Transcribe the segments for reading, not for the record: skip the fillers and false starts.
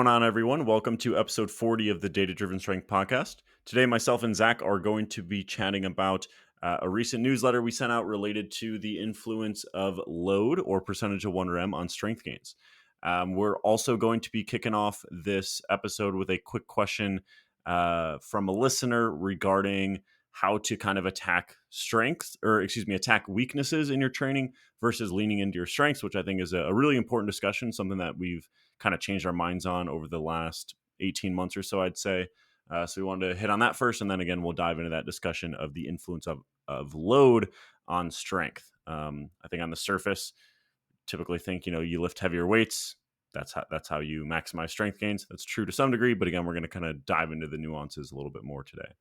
going on, everyone? Welcome to episode 40 of the Data Driven Strength podcast. Today, myself and Zach are going to be chatting about a recent newsletter we sent out related to the influence of load or percentage of 1RM on strength gains. We're also going to be kicking off this episode with a quick question from a listener regarding how to kind of attack attack weaknesses in your training versus leaning into your strengths, which I think is a really important discussion, something that we've kind of changed our minds on over the last 18 months or so, I'd say. So we wanted to hit on that first, and then again, we'll dive into that discussion of the influence of load on strength. I think on the surface, typically think, you lift heavier weights. That's how you maximize strength gains. That's true to some degree, but again, we're going to kind of dive into the nuances a little bit more today.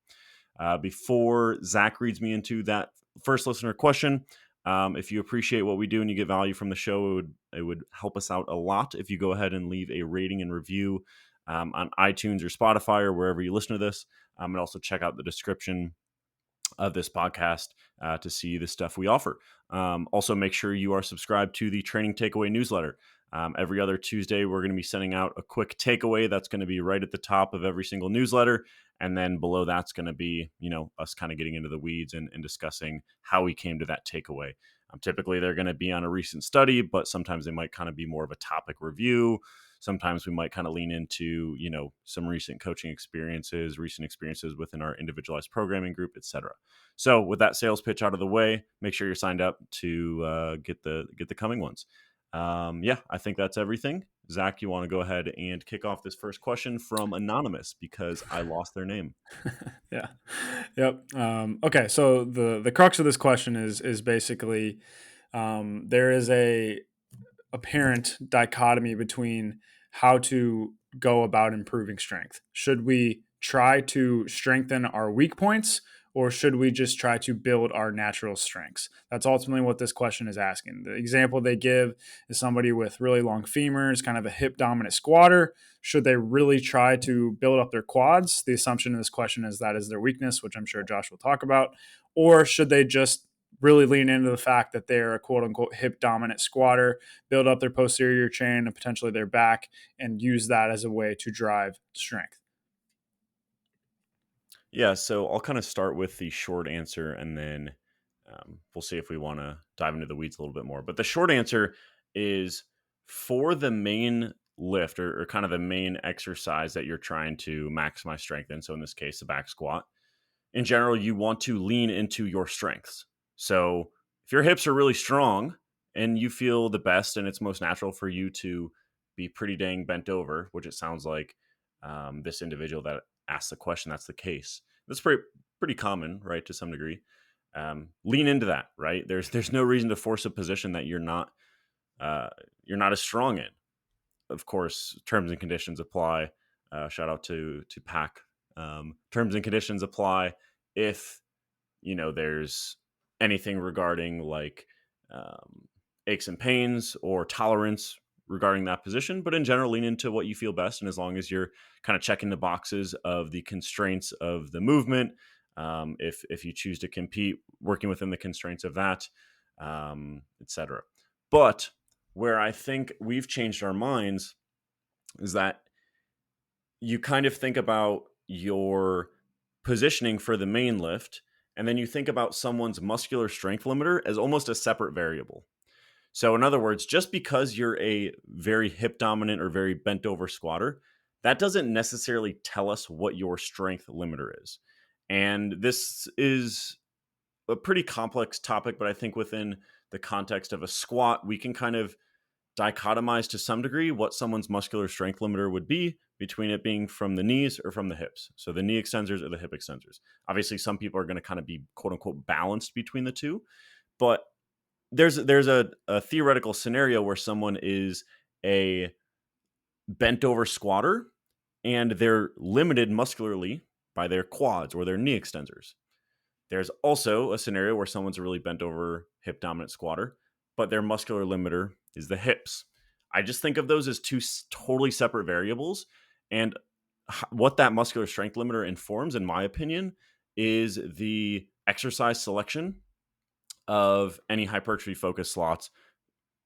Before Zach reads me into that first listener question, if you appreciate what we do and you get value from the show, it would help us out a lot if you go ahead and leave a rating and review on iTunes or Spotify or wherever you listen to this. And also check out the description of this podcast to see the stuff we offer. Also, make sure you are subscribed to the Training Takeaway newsletter. Every other Tuesday, we're going to be sending out a quick takeaway that's going to be right at the top of every single newsletter. And then below that's going to be, us kind of getting into the weeds and discussing how we came to that takeaway. Typically, they're going to be on a recent study, but sometimes they might kind of be more of a topic review. Sometimes we might kind of lean into, some recent coaching experiences, recent experiences within our individualized programming group, etc. So with that sales pitch out of the way, make sure you're signed up to get the coming ones. I think that's everything. Zach, you want to go ahead and kick off this first question from Anonymous because I lost their name. Yeah. Yep. Okay. So the crux of this question is basically there is a apparent dichotomy between how to go about improving strength. Should we try to strengthen our weak points, or should we just try to build our natural strengths? That's ultimately what this question is asking. The example they give is somebody with really long femurs, kind of a hip dominant squatter. Should they really try to build up their quads? The assumption in this question is that is their weakness, which I'm sure Josh will talk about. Or should they just really lean into the fact that they're a quote unquote hip dominant squatter, build up their posterior chain and potentially their back, and use that as a way to drive strength? Yeah, so I'll kind of start with the short answer and then we'll see if we want to dive into the weeds a little bit more. But the short answer is for the main lift or kind of the main exercise that you're trying to maximize strength in. So in this case, the back squat. In general, you want to lean into your strengths. So if your hips are really strong and you feel the best and it's most natural for you to be pretty dang bent over, which it sounds like this individual that asked the question, that's the case. That's pretty common, right, to some degree. Lean into that, right? There's no reason to force a position that you're not as strong in. Of course, terms and conditions apply. Shout out to PAC. Terms and conditions apply if there's anything regarding like aches and pains or tolerance regarding that position. But in general, lean into what you feel best, and as long as you're kind of checking the boxes of the constraints of the movement, if you choose to compete, working within the constraints of that, etc. But where I think we've changed our minds is that you kind of think about your positioning for the main lift, and then you think about someone's muscular strength limiter as almost a separate variable. So in other words, just because you're a very hip dominant or very bent over squatter, that doesn't necessarily tell us what your strength limiter is. And this is a pretty complex topic, but I think within the context of a squat, we can kind of dichotomize to some degree what someone's muscular strength limiter would be between it being from the knees or from the hips. So the knee extensors or the hip extensors. Obviously, some people are going to kind of be quote unquote balanced between the two, but there's a theoretical scenario where someone is a bent over squatter and they're limited muscularly by their quads or their knee extensors. There's also a scenario where someone's a really bent over hip dominant squatter, but their muscular limiter is the hips. I just think of those as two totally separate variables. And what that muscular strength limiter informs, in my opinion, is the exercise selection of any hypertrophy focused slots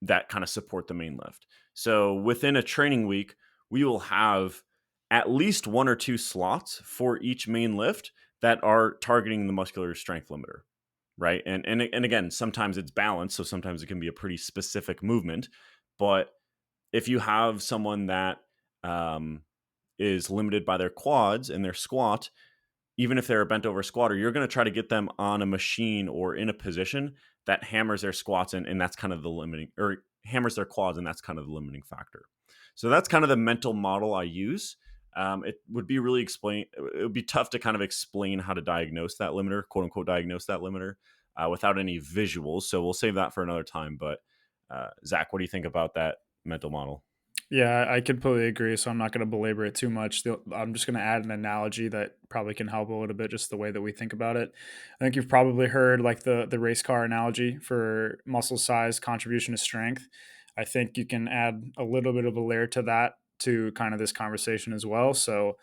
that kind of support the main lift. So within a training week, we will have at least one or two slots for each main lift that are targeting the muscular strength limiter, right? And again, sometimes it's balanced, so sometimes it can be a pretty specific movement. But if you have someone that um, is limited by their quads and their squat, even if they're a bent over squatter, you're going to try to get them on a machine or in a position that hammers their squats, and that's kind of the limiting, or hammers their quads, and that's kind of the limiting factor. So that's kind of the mental model I use. It would be really explain. It would be tough to kind of explain how to diagnose that limiter, quote unquote, diagnose that limiter without any visuals. So we'll save that for another time. But Zach, what do you think about that mental model? Yeah, I completely agree. So I'm not going to belabor it too much. I'm just going to add an analogy that probably can help a little bit, just the way that we think about it. I think you've probably heard like the race car analogy for muscle size contribution to strength. I think you can add a little bit of a layer to that to kind of this conversation as well. So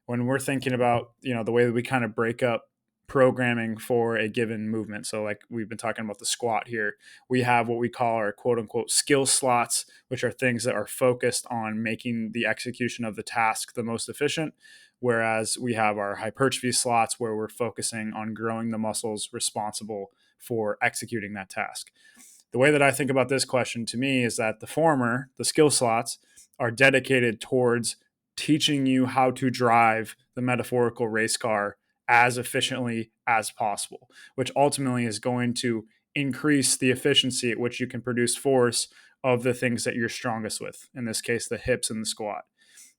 when we're thinking about, the way that we kind of break up programming for a given movement. So like we've been talking about the squat here, we have what we call our quote unquote skill slots, which are things that are focused on making the execution of the task the most efficient. Whereas we have our hypertrophy slots where we're focusing on growing the muscles responsible for executing that task. The way that I think about this question to me is that the former, the skill slots, are dedicated towards teaching you how to drive the metaphorical race car as efficiently as possible, which ultimately is going to increase the efficiency at which you can produce force of the things that you're strongest with. In this case, the hips and the squat.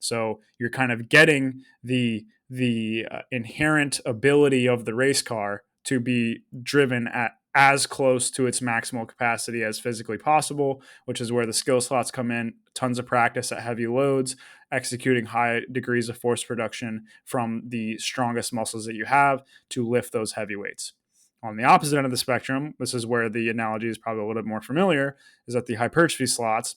So you're kind of getting the inherent ability of the race car to be driven at as close to its maximal capacity as physically possible, which is where the skill slots come in. Tons of practice at heavy loads, executing high degrees of force production from the strongest muscles that you have to lift those heavy weights. On the opposite end of the spectrum, this is where the analogy is probably a little bit more familiar, is that the hypertrophy slots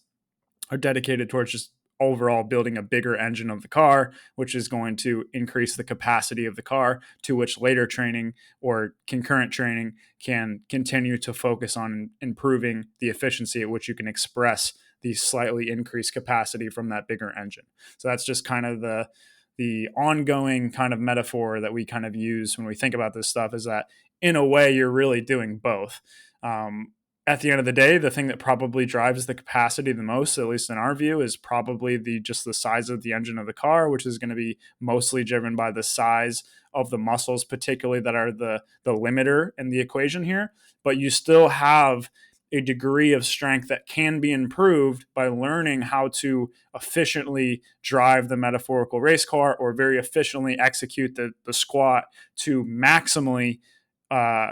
are dedicated towards just overall building a bigger engine of the car, which is going to increase the capacity of the car, to which later training or concurrent training can continue to focus on improving the efficiency at which you can express the slightly increased capacity from that bigger engine. So that's just kind of the ongoing kind of metaphor that we kind of use when we think about this stuff, is that in a way you're really doing both. At the end of the day, the thing that probably drives the capacity the most, at least in our view, is probably just the size of the engine of the car, which is going to be mostly driven by the size of the muscles, particularly that are the limiter in the equation here. But you still have a degree of strength that can be improved by learning how to efficiently drive the metaphorical race car, or very efficiently execute the squat to maximally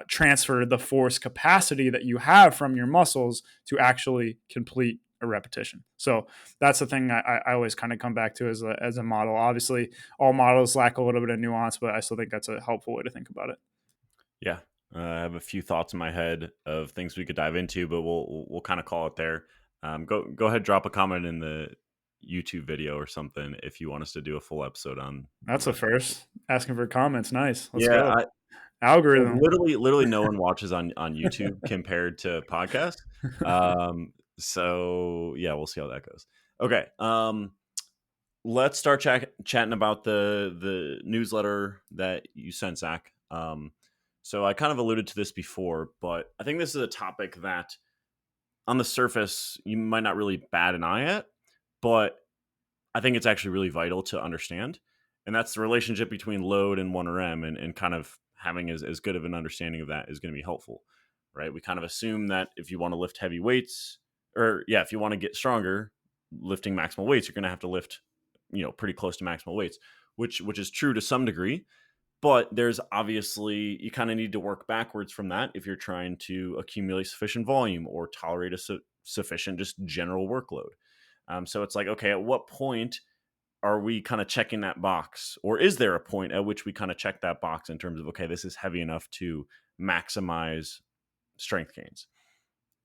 transfer the force capacity that you have from your muscles to actually complete a repetition. So that's the thing I always kind of come back to as a model. Obviously, all models lack a little bit of nuance, but I still think that's a helpful way to think about it. Yeah, I have a few thoughts in my head of things we could dive into, but we'll kind of call it there. Go ahead, drop a comment in the YouTube video or something if you want us to do a full episode on That's the that topic. first. Asking for comments. Nice. Let's Yeah, go. like Algorithm. literally no one watches on YouTube compared to podcasts. So yeah, we'll see how that goes. Okay. Let's start chatting about the newsletter that you sent, Zach. So I kind of alluded to this before, but I think this is a topic that on the surface you might not really bat an eye at, but I think it's actually really vital to understand. And that's the relationship between load and 1RM, and kind of having as good of an understanding of that is going to be helpful, right? We kind of assume that if you want to lift heavy weights, or yeah, if you want to get stronger, lifting maximal weights, you're going to have to lift, pretty close to maximal weights, which is true to some degree. But there's obviously, you kind of need to work backwards from that if you're trying to accumulate sufficient volume or tolerate a sufficient just general workload. So it's like, okay, at what point are we kind of checking that box? Or is there a point at which we kind of check that box in terms of, okay, this is heavy enough to maximize strength gains?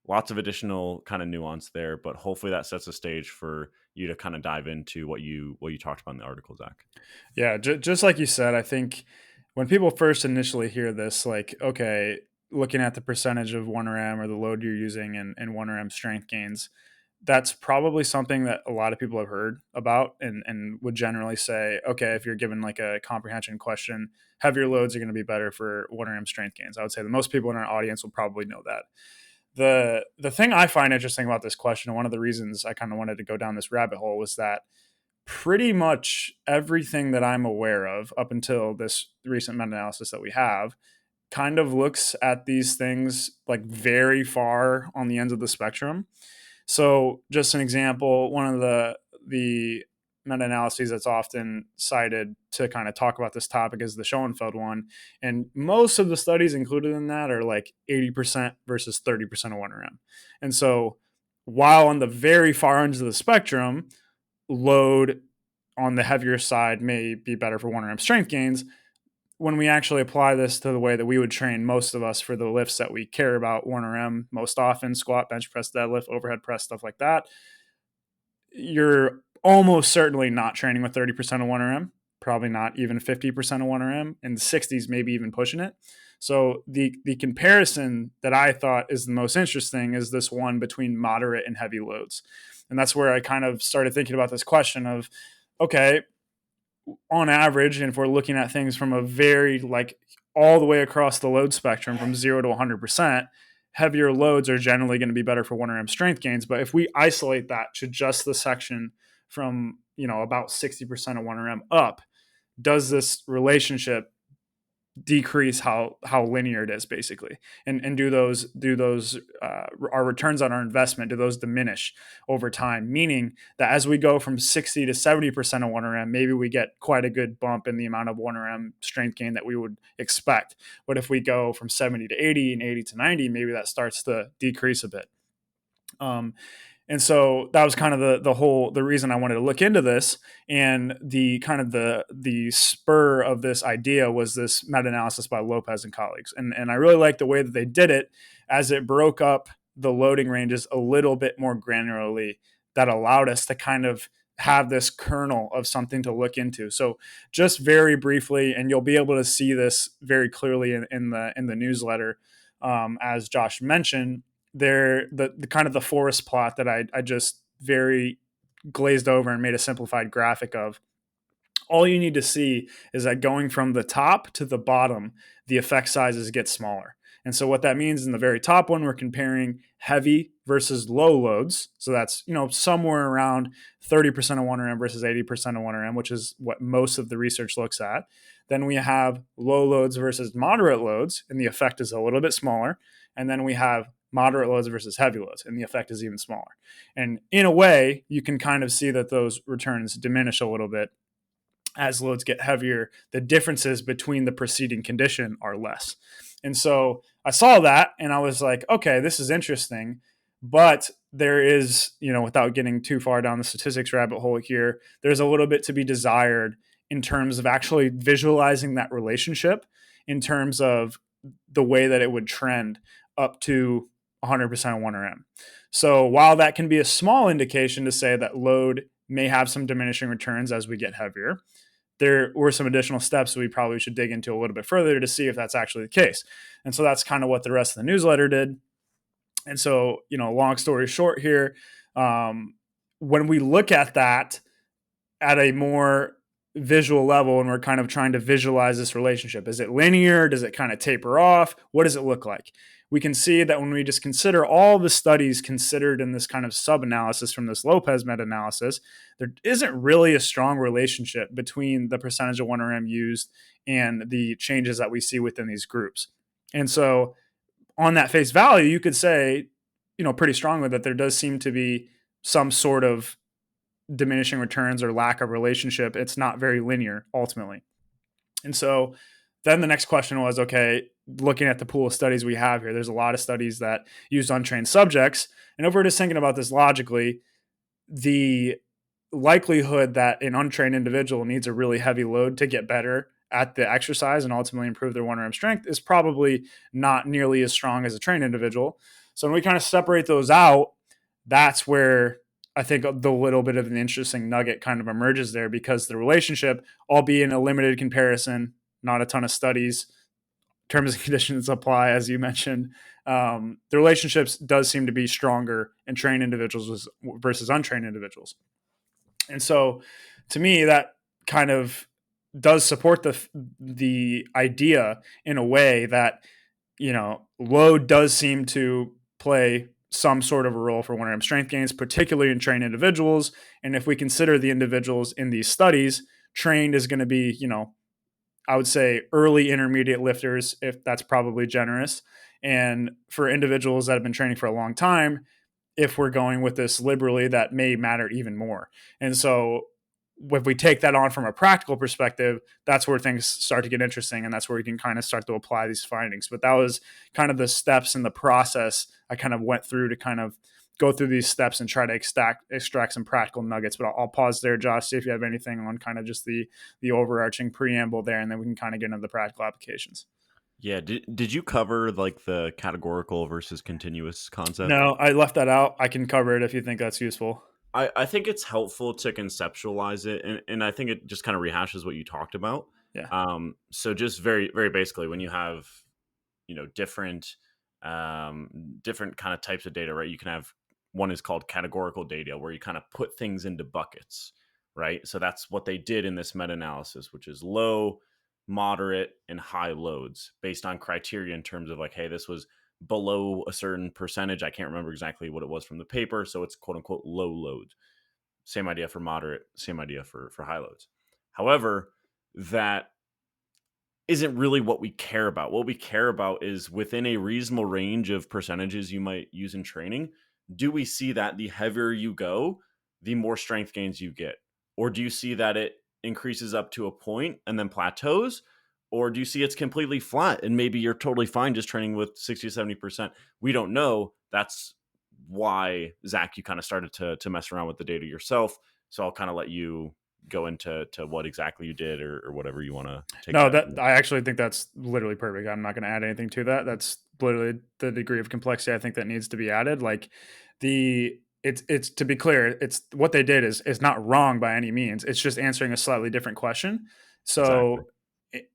Lots of additional kind of nuance there, but hopefully that sets a stage for you to kind of dive into what you talked about in the article, Zach. Yeah, just like you said, I think when people first initially hear this, like, okay, looking at the percentage of 1RM or the load you're using and 1RM strength gains, that's probably something that a lot of people have heard about, and would generally say, okay, if you're given like a comprehension question, heavier loads are going to be better for 1 RM strength gains. I would say that most people in our audience will probably know that. The thing I find interesting about this question, and one of the reasons I kind of wanted to go down this rabbit hole, was that pretty much everything that I'm aware of up until this recent meta-analysis that we have kind of looks at these things like very far on the ends of the spectrum. So, just an example, one of the meta-analyses that's often cited to kind of talk about this topic is the Schoenfeld one, and most of the studies included in that are like 80% versus 30% of 1 RM. And so, while on the very far ends of the spectrum, load on the heavier side may be better for 1 RM strength gains, when we actually apply this to the way that we would train most of us for the lifts that we care about 1 RM most often, squat, bench press, deadlift, overhead press, stuff like that, you're almost certainly not training with 30% of 1 RM, probably not even 50% of 1 RM, in the 60s, maybe even pushing it. So the comparison that I thought is the most interesting is this one between moderate and heavy loads. And that's where I kind of started thinking about this question of, okay, on average, and if we're looking at things from a very like all the way across the load spectrum from 0 to 100%, heavier loads are generally going to be better for 1 RM strength gains. But if we isolate that to just the section from, about 60% of 1 RM up, does this relationship decrease how linear it is, basically, and do those our returns on our investment, do those diminish over time, meaning that as we go from 60 to 70% of 1 RM, maybe we get quite a good bump in the amount of 1 RM strength gain that we would expect. But if we go from 70 to 80 and 80 to 90, maybe that starts to decrease a bit. And so that was kind of the reason I wanted to look into this. And the kind of the spur of this idea was this meta-analysis by Lopez and colleagues. And I really like the way that they did it, as it broke up the loading ranges a little bit more granularly, that allowed us to kind of have this kernel of something to look into. So just very briefly, and you'll be able to see this very clearly in the newsletter, as Josh mentioned, the kind of the forest plot that I just very glazed over and made a simplified graphic of. All you need to see is that going from the top to the bottom, the effect sizes get smaller. And so what that means, in the very top one, we're comparing heavy versus low loads. So that's, somewhere around 30% of 1 RM versus 80% of 1 RM, which is what most of the research looks at. Then we have low loads versus moderate loads, and the effect is a little bit smaller. And then we have moderate loads versus heavy loads, and the effect is even smaller. And in a way, you can kind of see that those returns diminish a little bit as loads get heavier. The differences between the preceding condition are less. And so I saw that and I was like, okay, this is interesting. But there is, without getting too far down the statistics rabbit hole here, there's a little bit to be desired in terms of actually visualizing that relationship in terms of the way that it would trend up to 100% of 1 RM. So while that can be a small indication to say that load may have some diminishing returns as we get heavier, there were some additional steps we probably should dig into a little bit further to see if that's actually the case. And so that's kind of what the rest of the newsletter did. And so, long story short here, when we look at that at a more visual level, and we're kind of trying to visualize this relationship, is it linear? Does it kind of taper off? What does it look like? We can see that when we just consider all the studies considered in this kind of sub-analysis from this Lopez meta-analysis, there isn't really a strong relationship between the percentage of 1 RM used and the changes that we see within these groups. And so on that face value, you could say, pretty strongly that there does seem to be some sort of diminishing returns or lack of relationship. It's not very linear ultimately. And so then the next question was, okay, looking at the pool of studies we have here, there's a lot of studies that use untrained subjects. And if we're just thinking about this logically, the likelihood that an untrained individual needs a really heavy load to get better at the exercise and ultimately improve their 1 RM strength is probably not nearly as strong as a trained individual. So when we kind of separate those out, that's where I think the little bit of an interesting nugget kind of emerges there, because the relationship, albeit in a limited comparison, not a ton of studies, terms and conditions apply, as you mentioned, the relationships does seem to be stronger in trained individuals versus untrained individuals. And so to me, that kind of does support the idea in a way that, load does seem to play some sort of a role for 1RM strength gains, particularly in trained individuals. And if we consider the individuals in these studies, trained is going to be, I would say early intermediate lifters, if that's probably generous. And for individuals that have been training for a long time, if we're going with this liberally, that may matter even more. And so if we take that on from a practical perspective, that's where things start to get interesting. And that's where you can kind of start to apply these findings. But that was kind of the steps in the process I kind of went through to kind of go through these steps and try to extract some practical nuggets. But I'll pause there, Josh, see if you have anything on kind of just the overarching preamble there, and then we can kind of get into the practical applications. Yeah. Did you cover like the categorical versus continuous concept? No, I left that out. I can cover it if you think that's useful. I think it's helpful to conceptualize it, and I think it just kind of rehashes what you talked about. Yeah. So just very, very basically, when you have, different different kind of types of data, right? You can have one is called categorical data, where you kind of put things into buckets, right? So that's what they did in this meta-analysis, which is low, moderate, and high loads based on criteria in terms of like, hey, this was below a certain percentage. I can't remember exactly what it was from the paper. So it's quote unquote low load. Same idea for moderate, same idea for high loads. However, that isn't really what we care about. What we care about is within a reasonable range of percentages you might use in training. Do we see that the heavier you go, the more strength gains you get? Or do you see that it increases up to a point and then plateaus? Or do you see it's completely flat and maybe you're totally fine just training with 60 to 70%? We don't know. That's why, Zach, you kind of started to mess around with the data yourself. So I'll kind of let you go into what exactly you did or whatever you want to take. No, that I actually think that's literally perfect. I'm not going to add anything to that. That's literally the degree of complexity I think that needs to be added. Like it's to be clear, it's what they did is not wrong by any means. It's just answering a slightly different question. Exactly.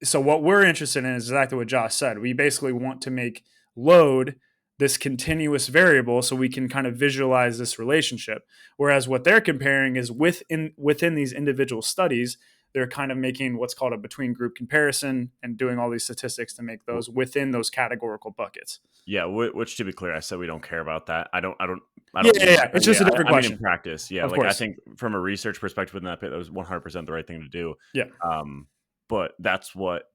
So what we're interested in is exactly what Josh said. We basically want to make load this continuous variable so we can kind of visualize this relationship. Whereas what they're comparing is within these individual studies, they're kind of making what's called a between group comparison and doing all these statistics to make those within those categorical buckets. Yeah, which to be clear, I said we don't care about that. I don't. Yeah. It's just a different question. In practice, yeah. Of Like course. I think from a research perspective, in that was 100% the right thing to do. Yeah. But that's what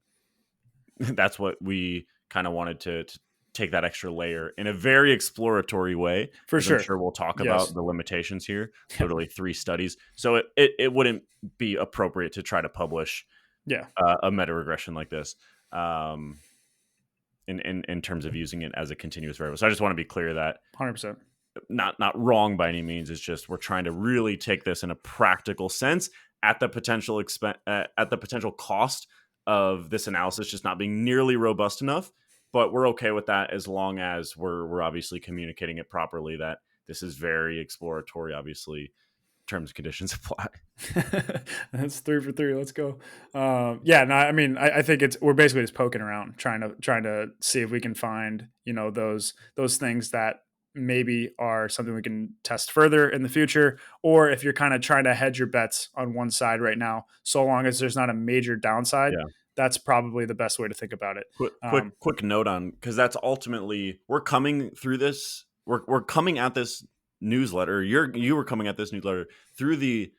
we kind of wanted to take that extra layer in a very exploratory way. For sure. I'm sure we'll talk about the limitations here. Literally 3 studies, so it wouldn't be appropriate to try to publish a meta regression like this. In terms of using it as a continuous variable. So I just want to be clear that 100%. Not wrong by any means. It's just we're trying to really take this in a practical sense at the potential at the potential cost of this analysis just not being nearly robust enough. But we're okay with that as long as we're obviously communicating it properly that this is very exploratory. Obviously, terms and conditions apply. That's 3 for 3. Let's go. I mean, I think we're basically just poking around, trying to see if we can find, those things that maybe are something we can test further in the future, or if you're kind of trying to hedge your bets on one side right now, so long as there's not a major downside. Yeah. That's probably the best way to think about it. Quick note on, because that's ultimately we're coming through this. We're coming at this newsletter. You were coming at this newsletter through the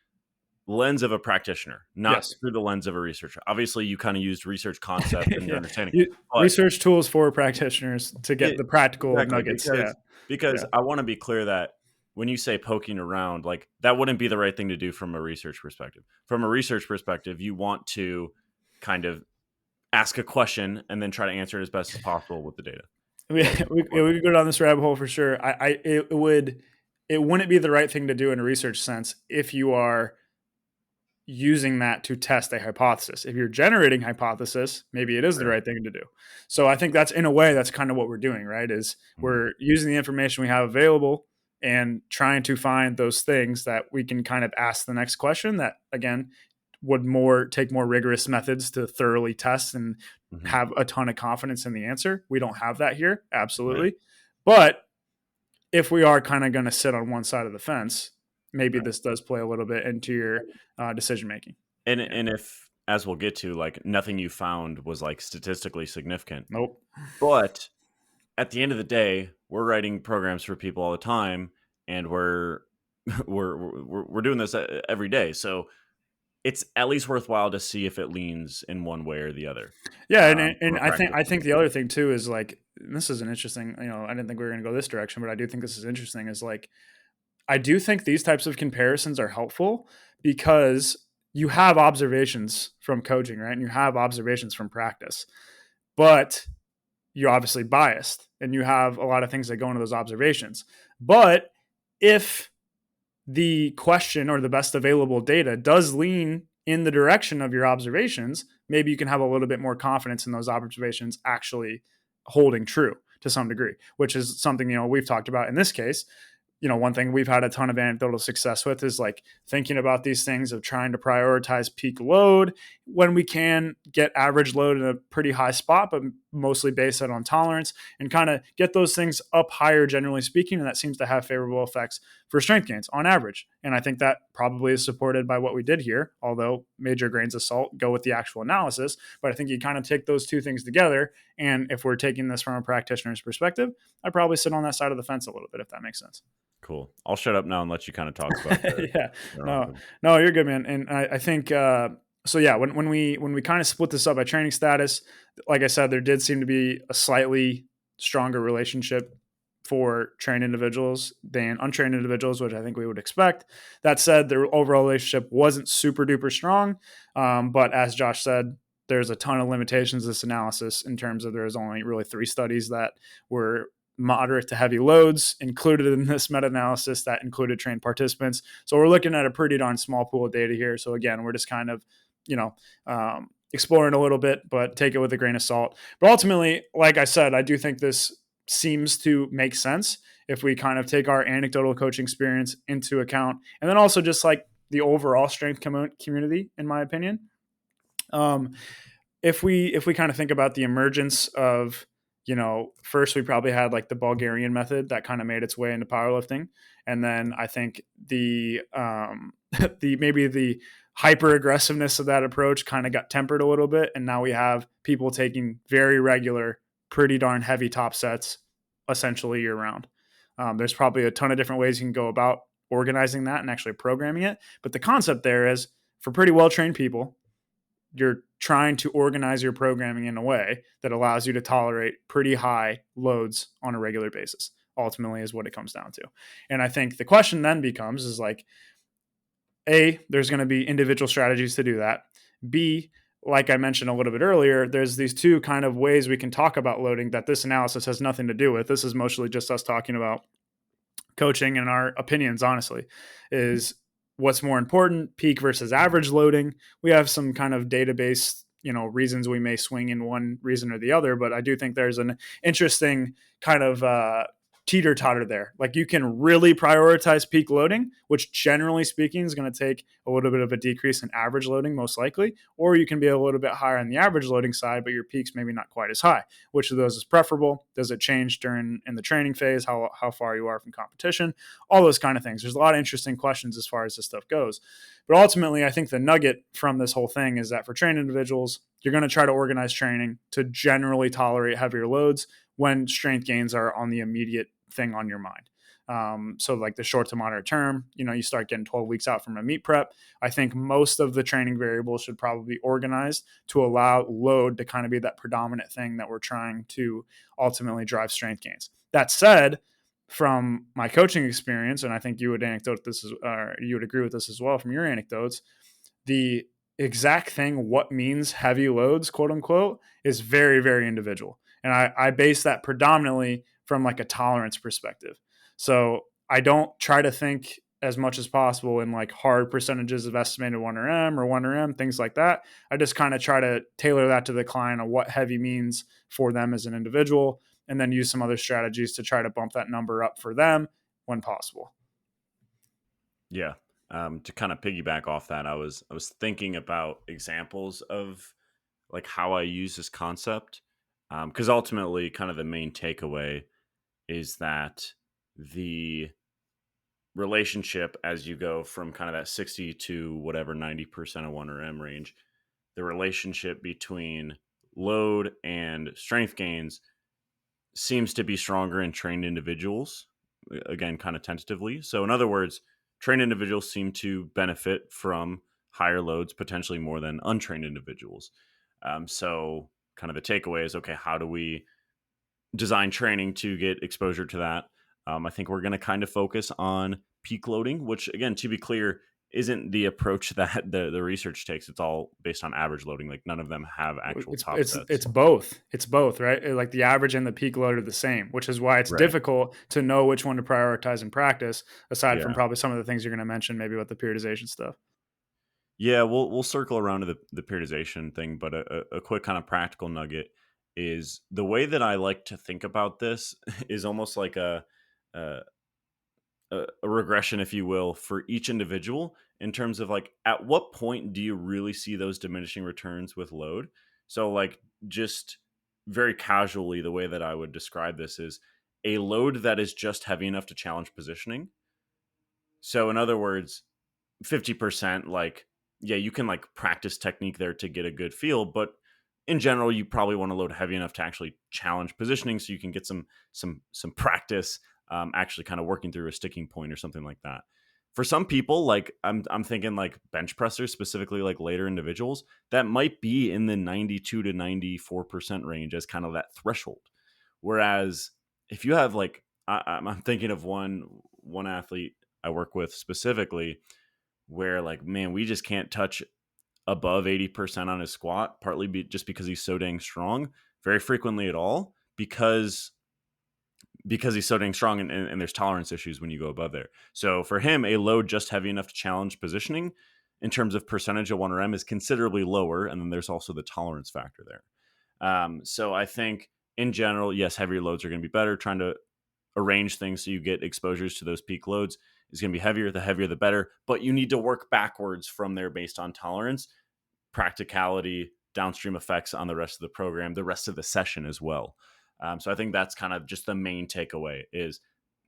lens of a practitioner, not through the lens of a researcher. Obviously, you kind of used research concept and your understanding. Research tools for practitioners to get the practical nuggets. Because I want to be clear that when you say poking around, like that wouldn't be the right thing to do from a research perspective. From a research perspective, you want to kind of ask a question and then try to answer it as best as possible with the data. We could go down this rabbit hole for sure. It wouldn't be the right thing to do in a research sense if you are using that to test a hypothesis. If you're generating hypothesis, maybe it is the right thing to do. So I think that's, in a way, that's kind of what we're doing, right? Is we're using the information we have available and trying to find those things that we can kind of ask the next question that, again, would take more rigorous methods to thoroughly test and Hmm. have a ton of confidence in the answer. We don't have that here, Right. absolutely. But if we are kind of going to sit on one side of the fence, maybe Right. this does play a little bit into your decision making. Yeah. And if, as we'll get to, like nothing you found was like statistically significant, Nope. but at the end of the day, we're writing programs for people all the time, and we're doing this every day. So it's at least worthwhile to see if it leans in one way or the other, Yeah, from and a I think practitioner the other standpoint. thing too is like, this is an interesting. I didn't think we were going to go this direction, but I do think this is interesting. Is like, I do think these types of comparisons are helpful because you have observations from coaching, right? And you have observations from practice, but you're obviously biased and you have a lot of things that go into those observations. But if the question or the best available data does lean in the direction of your observations, maybe you can have a little bit more confidence in those observations actually holding true to some degree, which is something, we've talked about in this case. One thing we've had a ton of anecdotal success with is like thinking about these things of trying to prioritize peak load when we can, get average load in a pretty high spot, but mostly base it on tolerance and kind of get those things up higher, generally speaking. And that seems to have favorable effects for strength gains on average. And I think that probably is supported by what we did here, although major grains of salt, go with the actual analysis. But I think you kind of take those two things together. And if we're taking this from a practitioner's perspective, I'd probably sit on that side of the fence a little bit, if that makes sense. Cool. I'll shut up now and let you kind of talk about Yeah, their own no, thing. no, you're good, man. And I think so. Yeah, when we kind of split this up by training status, like I said, there did seem to be a slightly stronger relationship for trained individuals than untrained individuals, which I think we would expect. That said, their overall relationship wasn't super duper strong. But as Josh said, there's a ton of limitations to this analysis in terms of there's only really 3 studies that were moderate to heavy loads included in this meta-analysis that included trained participants. So we're looking at a pretty darn small pool of data here. So again, we're just kind of, exploring a little bit, but take it with a grain of salt. But ultimately, like I said, I do think this seems to make sense if we kind of take our anecdotal coaching experience into account, and then also just like the overall strength community, in my opinion. Um, if we kind of think about the emergence of, first we probably had like the Bulgarian method that kind of made its way into powerlifting, and then I think the the maybe the hyper aggressiveness of that approach kind of got tempered a little bit, and now we have people taking very regular, pretty darn heavy top sets essentially year round. There's probably a ton of different ways you can go about organizing that and actually programming it, but the concept there is, for pretty well trained people, you're trying to organize your programming in a way that allows you to tolerate pretty high loads on a regular basis, ultimately is what it comes down to. And I think the question then becomes is like, A, there's going to be individual strategies to do that. B, like I mentioned a little bit earlier, there's these two kind of ways we can talk about loading that this analysis has nothing to do with. This is mostly just us talking about coaching and our opinions, honestly, is what's more important, peak versus average loading. We have some kind of database, reasons we may swing in one reason or the other, but I do think there's an interesting kind of teeter totter there. Like, you can really prioritize peak loading, which generally speaking is going to take a little bit of a decrease in average loading, most likely, or you can be a little bit higher on the average loading side, but your peaks maybe not quite as high. Which of those is preferable? Does it change in the training phase? How far you are from competition? All those kind of things. There's a lot of interesting questions as far as this stuff goes. But ultimately, I think the nugget from this whole thing is that for trained individuals, you're going to try to organize training to generally tolerate heavier loads when strength gains are on the immediate thing on your mind. So like the short to moderate term, you start getting 12 weeks out from a meet prep. I think most of the training variables should probably be organized to allow load to kind of be that predominant thing that we're trying to ultimately drive strength gains. That said, from my coaching experience, and I think you would you would agree with this as well from your anecdotes, the exact thing, what means heavy loads, quote unquote, is very, very individual. And I base that predominantly from like a tolerance perspective. So I don't try to think as much as possible in like hard percentages of estimated 1RM or 1RM, things like that. I just kind of try to tailor that to the client on what heavy means for them as an individual, and then use some other strategies to try to bump that number up for them when possible. Yeah. To kind of piggyback off that, I was thinking about examples of like how I use this concept, because ultimately, kind of the main takeaway is that the relationship as you go from kind of that 60 to whatever 90% of 1RM range, the relationship between load and strength gains seems to be stronger in trained individuals, again, kind of tentatively. So, in other words, trained individuals seem to benefit from higher loads potentially more than untrained individuals. So, kind of the takeaway is okay, how do we design training to get exposure to that? I think we're going to kind of focus on peak loading, which, again, to be clear, isn't the approach that the research takes. It's all based on average loading. Like none of them have actual It's top it's sets. it's both. It's both, right? Like the average and the peak load are the same, which is why it's Right. difficult to know which one to prioritize in practice. Aside from Yeah. probably some of the things you're going to mention, maybe about the periodization stuff. Yeah, we'll circle around to the periodization thing, but a quick kind of practical nugget is the way that I like to think about this is almost like a, a regression, if you will, for each individual in terms of like at what point do you really see those diminishing returns with load? So like just very casually, the way that I would describe this is a load that is just heavy enough to challenge positioning. So in other words, 50%, like, yeah, you can like practice technique there to get a good feel, but in general you probably want to load heavy enough to actually challenge positioning so you can get some practice, actually kind of working through a sticking point or something like that. For some people, like I'm thinking like bench pressers, specifically like later individuals, that might be in the 92 to 94% range as kind of that threshold. Whereas if you have like I'm thinking of one athlete I work with specifically where like, man, we just can't touch above 80% on his squat, partly just because he's so dang strong, very frequently at all, because he's so dang strong, and there's tolerance issues when you go above there. So for him, a load just heavy enough to challenge positioning in terms of percentage of 1RM is considerably lower. And then there's also the tolerance factor there. So I think in general, yes, heavier loads are going to be better. Trying to arrange things so you get exposures to those peak loads is going to be heavier. The heavier, the better. But you need to work backwards from there based on tolerance, practicality, downstream effects on the rest of the program, the rest of the session as well. So I think that's kind of just the main takeaway is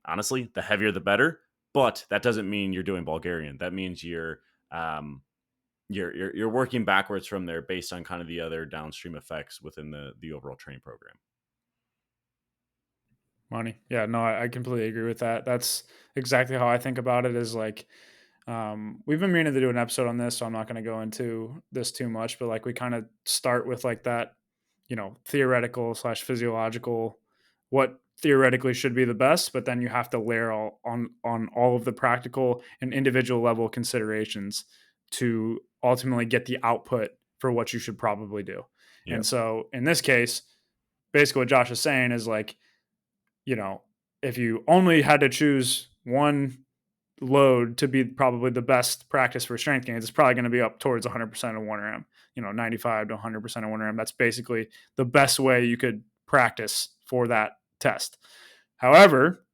honestly, the heavier, the better. But that doesn't mean you're doing Bulgarian. That means um, you're working backwards from there based on kind of the other downstream effects within the overall training program. Money. Yeah, no, I completely agree with that. That's exactly how I think about it is like, we've been meaning to do an episode on this, so I'm not going to go into this too much, but like we kind of start with like that, theoretical slash physiological, what theoretically should be the best, but then you have to layer on all of the practical and individual level considerations to ultimately get the output for what you should probably do. And Yep. so in this case, basically what Josh is saying is like, you know, if you only had to choose one load to be probably the best practice for strength gains, it's probably going to be up towards 100% of 1RM, 95 to 100% of 1RM. That's basically the best way you could practice for that test. However,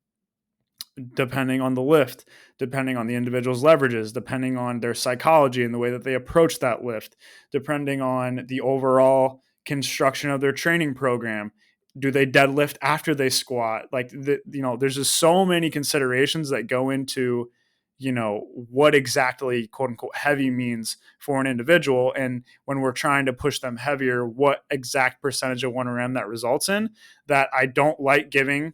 depending on the lift, depending on the individual's leverages, depending on their psychology and the way that they approach that lift, depending on the overall construction of their training program. Do they deadlift after they squat? Like, there's just so many considerations that go into, what exactly quote unquote heavy means for an individual. And when we're trying to push them heavier, what exact percentage of 1RM that results in, that I don't like giving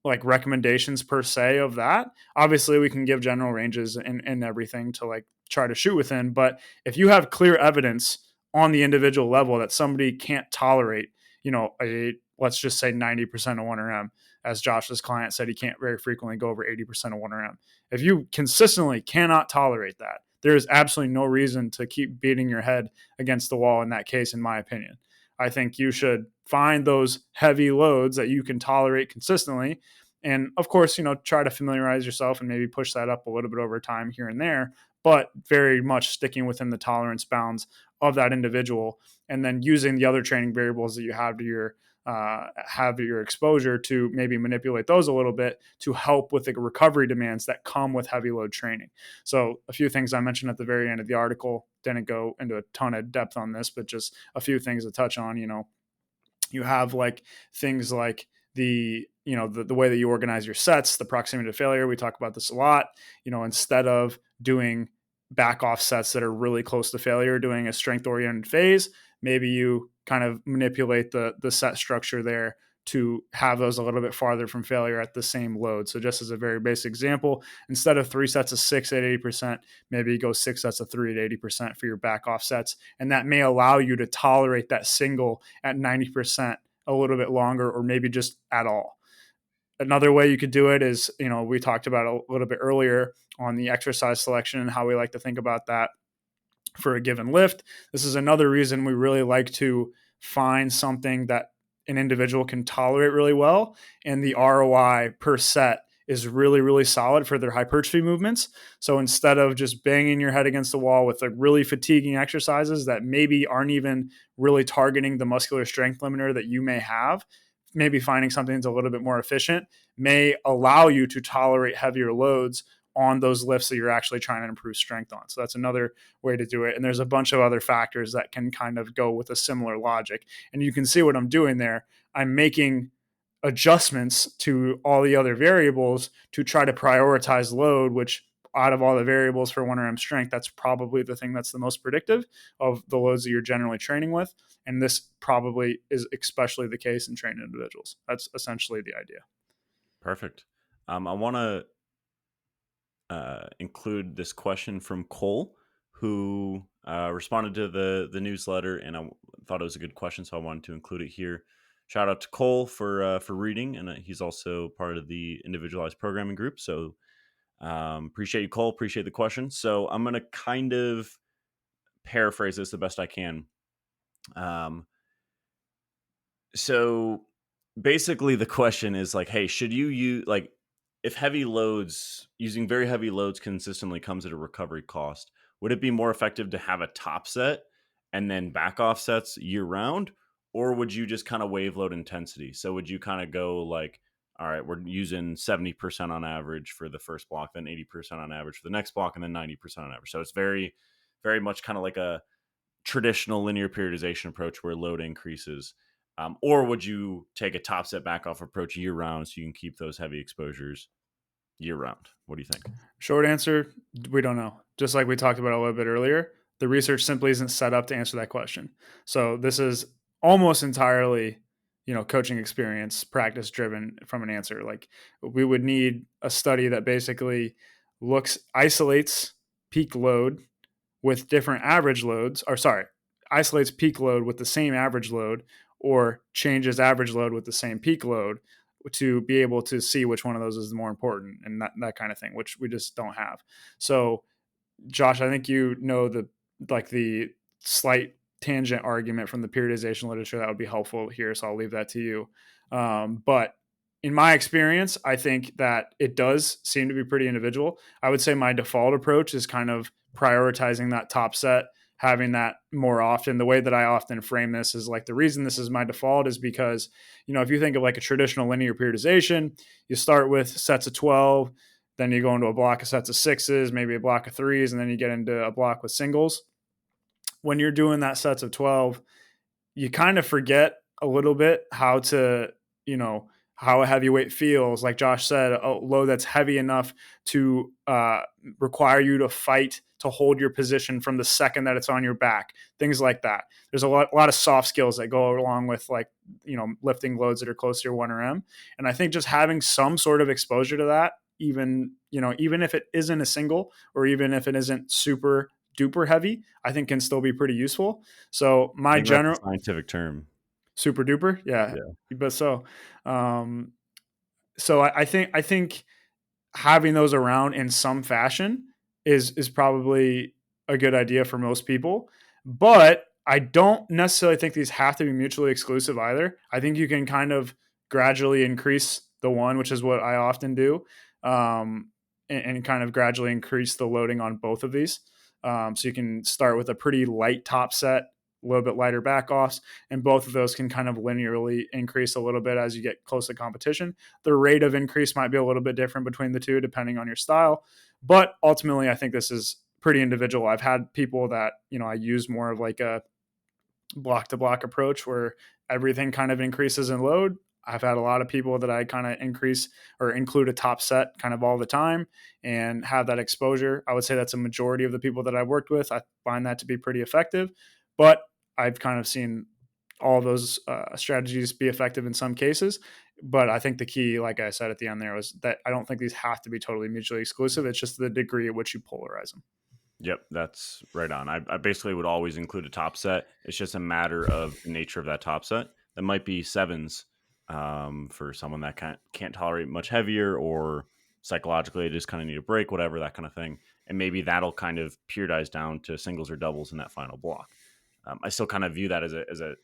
like recommendations per se of that. Obviously, we can give general ranges and everything to like try to shoot within. But if you have clear evidence on the individual level that somebody can't tolerate, let's just say 90% of 1RM, as Josh's client said, he can't very frequently go over 80% of 1RM. If you consistently cannot tolerate that, there is absolutely no reason to keep beating your head against the wall in that case, in my opinion. I think you should find those heavy loads that you can tolerate consistently. And of course, try to familiarize yourself and maybe push that up a little bit over time here and there, but very much sticking within the tolerance bounds of that individual. And then using the other training variables that you have to your heavier exposure to maybe manipulate those a little bit to help with the recovery demands that come with heavy load training. So a few things I mentioned at the very end of the article, didn't go into a ton of depth on this, but just a few things to touch on. You have like things like the way that you organize your sets, the proximity to failure. We talk about this a lot. Instead of doing back off sets that are really close to failure, doing a strength oriented phase, maybe you kind of manipulate the set structure there to have those a little bit farther from failure at the same load. So just as a very basic example, instead of 3 sets of 6 at 80%, maybe you go 6 sets of 3 at 80% for your back off sets. And that may allow you to tolerate that single at 90% a little bit longer, or maybe just at all. Another way you could do it is, we talked about a little bit earlier on the exercise selection and how we like to think about that for a given lift. This is another reason we really like to find something that an individual can tolerate really well, and the ROI per set is really, really solid for their hypertrophy movements. So instead of just banging your head against the wall with like really fatiguing exercises that maybe aren't even really targeting the muscular strength limiter that you may have, maybe finding something that's a little bit more efficient may allow you to tolerate heavier loads on those lifts that you're actually trying to improve strength on. So that's another way to do it. And there's a bunch of other factors that can kind of go with a similar logic. And you can see what I'm doing there. I'm making adjustments to all the other variables to try to prioritize load, which out of all the variables for 1RM strength, that's probably the thing that's the most predictive of the loads that you're generally training with. And this probably is especially the case in trained individuals. That's essentially the idea. Perfect. I want to include this question from Cole, who responded to the newsletter, and I thought it was a good question, so I wanted to include it here. Shout out to Cole for reading, and he's also part of the Individualized programming group. So appreciate you, Cole. Appreciate the question. So I'm going to kind of paraphrase this the best I can. So basically, the question is like, hey, should you use like, if using very heavy loads consistently comes at a recovery cost, would it be more effective to have a top set and then back off sets year round? Or would you just kind of wave load intensity? So would you kind of go like, all right, we're using 70% on average for the first block, then 80% on average for the next block, and then 90% on average. So it's very, very much kind of like a traditional linear periodization approach where load increases. Or would you take a top set back off approach year round so you can keep those heavy exposures year round? What do you think? Short answer, we don't know. Just like we talked about a little bit earlier, the research simply isn't set up to answer that question. So this is almost entirely, coaching experience, practice driven from an answer. Like we would need a study that basically isolates peak load with different average loads, isolates peak load with the same average load, or changes average load with the same peak load, to be able to see which one of those is more important, and that kind of thing, which we just don't have. So Josh, I think the slight tangent argument from the periodization literature that would be helpful here, so I'll leave that to you. But in my experience, I think that it does seem to be pretty individual. I would say my default approach is kind of prioritizing that top set, having that more often. The way that I often frame this is like, the reason this is my default is because, if you think of like a traditional linear periodization, you start with sets of 12, then you go into a block of sets of 6s, maybe a block of 3s, and then you get into a block with singles. When you're doing that sets of 12, you kind of forget a little bit how to, how a heavyweight feels. Like Josh said, a load that's heavy enough to require you to fight to hold your position from the second that it's on your back, things like that. There's a lot of soft skills that go along with lifting loads that are close to your 1RM. And I think just having some sort of exposure to that, even if it isn't a single, or even if it isn't super duper heavy, I think can still be pretty useful. So I my think that's a general scientific term. super duper, yeah. But I think having those around in some fashion is probably a good idea for most people. But I don't necessarily think these have to be mutually exclusive either. I think you can kind of gradually increase the one, which is what I often do, and kind of gradually increase the loading on both of these. So you can start with a pretty light top set a little bit lighter back offs, and both of those can kind of linearly increase a little bit as you get close to competition. The rate of increase might be a little bit different between the two depending on your style, but ultimately I think this is pretty individual. I've had people that, I use more of like a block to block approach where everything kind of increases in load. I've had a lot of people that I kind of increase or include a top set kind of all the time and have that exposure. I would say that's a majority of the people that I've worked with. I find that to be pretty effective, but I've kind of seen all those strategies be effective in some cases. But I think the key, like I said at the end there, was that I don't think these have to be totally mutually exclusive. It's just the degree at which you polarize them. Yep, that's right on. I basically would always include a top set. It's just a matter of the nature of that top set. That might be sevens for someone that can't tolerate much heavier, or psychologically they just kind of need a break, whatever, that kind of thing. And maybe that'll kind of periodize down to singles or doubles in that final block. I still kind of view that as a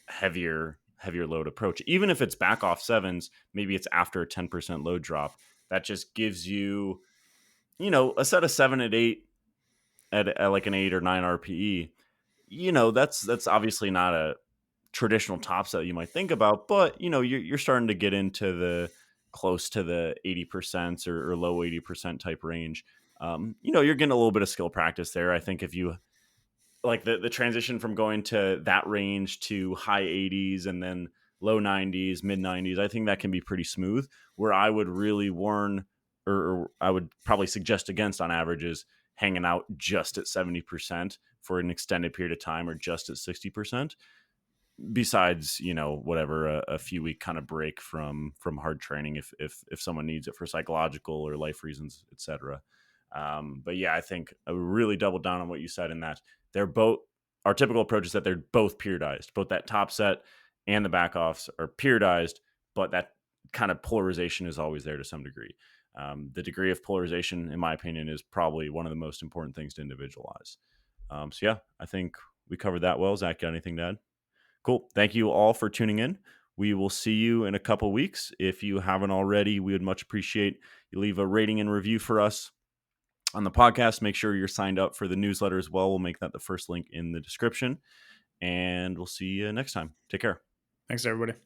heavier load approach, even if it's back off sevens. Maybe it's after a 10% load drop. That just gives you, a set of 7 and 8 at like an 8 or 9 RPE. That's obviously not a traditional top set you might think about, but you're starting to get into the close to the 80% or low 80% type range. You're getting a little bit of skill practice there. I think if you like the transition from going to that range to high 80s and then low 90s, mid 90s, I think that can be pretty smooth. Where I would really warn, or I would probably suggest against on average, is hanging out just at 70% for an extended period of time, or just at 60%. Besides, whatever, a few week kind of break from hard training, if someone needs it for psychological or life reasons, etc. But yeah, I think I would really double down on what you said in that they're both, our typical approach is that they're both periodized. Both that top set and the back offs are periodized, but that kind of polarization is always there to some degree. The degree of polarization, in my opinion, is probably one of the most important things to individualize. So yeah, I think we covered that well. Zach, got anything to add? Cool. Thank you all for tuning in. We will see you in a couple weeks. If you haven't already, we would much appreciate you leave a rating and review for us on the podcast. Make sure you're signed up for the newsletter as well. We'll make that the first link in the description. And we'll see you next time. Take care. Thanks, everybody.